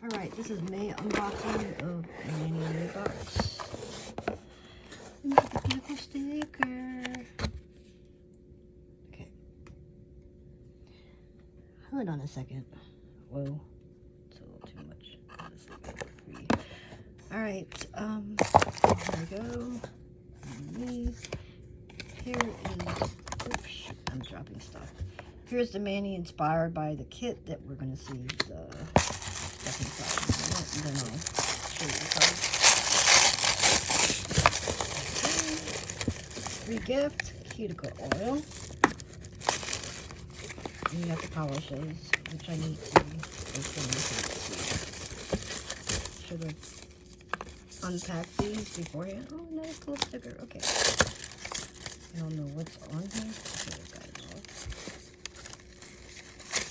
Alright, this is May unboxing of Maniology. Look at the beautiful sticker. Okay. Hold on a second. Whoa. It's a little too much. Alright, here we go. Here is, oops, I'm dropping stuff. Here's the Mani inspired by the kit that we're going to see the stuff inside. And then I'll show you the card. Free gift, cuticle oil. And you got the polishes, which I need to open this. Should have unpacked these beforehand. Oh, another cool sticker. Okay. I don't know what's on here. Okay, I've got it all.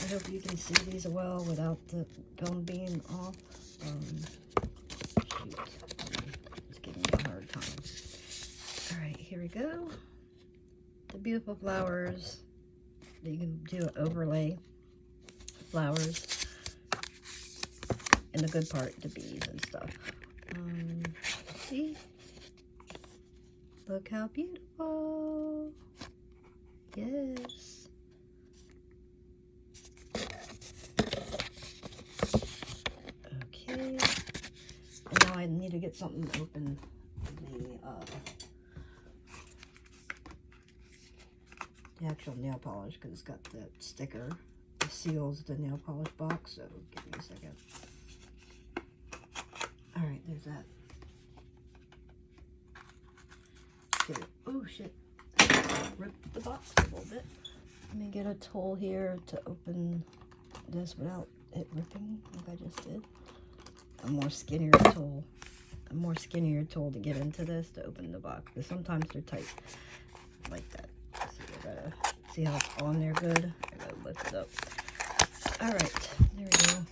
I hope you can see these well without the film being off. Shoot. It's giving me a hard time. Alright, here we go. The beautiful flowers. You can do an overlay. Flowers. And the good part, the bees and stuff. See? Look how beautiful. Yes. Okay. And now I need to get something to open the actual nail polish, because it's got that sticker that seals the nail polish box. So give me a second. Alright, there's that. Okay. Oh shit. Rip the box a little bit. Let me get a tool here to open this without it ripping like I just did. A more skinnier tool. A more skinnier tool to get into this to open the box. Because sometimes they're tight like that. So I gotta see how it's on there good. I gotta lift it up. Alright, there we go.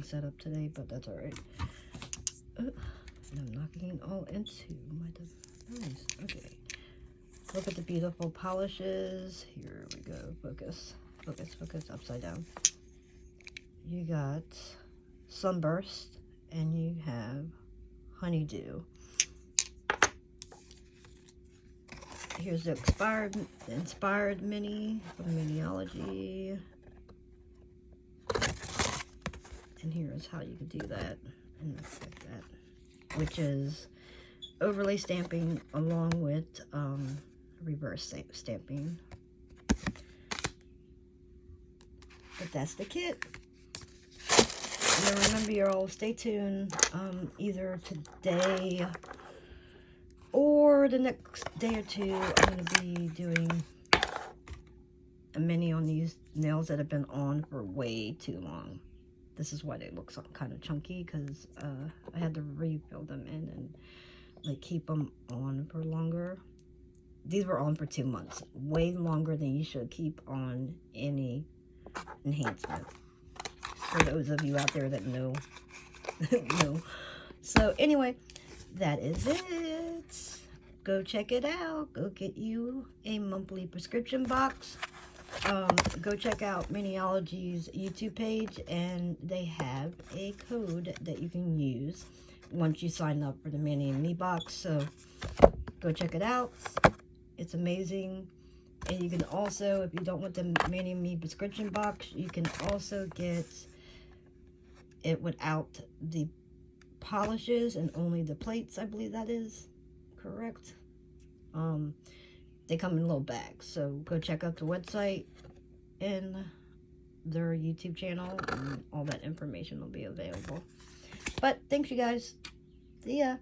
Setup today, but that's all right. And I'm knocking it all into my device. Okay. Look at the beautiful polishes. Here we go. Focus. Focus. Focus. Upside down. You got Sunburst, and you have Honeydew. Here's the inspired mini from Maniology. And here's how you can do that, and like that, which is overlay stamping along with reverse stamping. But that's the kit. And then remember, you all stay tuned. Either today or the next day or two, I'm going to be doing a mini on these nails that have been on for way too long. This is why they look kind of chunky, because I had to refill them in and like keep them on for longer. These were on for 2 months, way longer than you should keep on any enhancement. For those of you out there that know, know. So anyway, that is it. Go check it out. Go get you a monthly prescription box. Go check out Maniology's YouTube page, and they have a code that you can use once you sign up for the Mani and Me box. So go check it out. It's amazing. And you can also, if you don't want the Mani and Me prescription box, you can also get it without the polishes and only the plates. I believe that is correct. They come in little bags, so go check out the website and their YouTube channel, and all that information will be available. But thanks, you guys. See ya.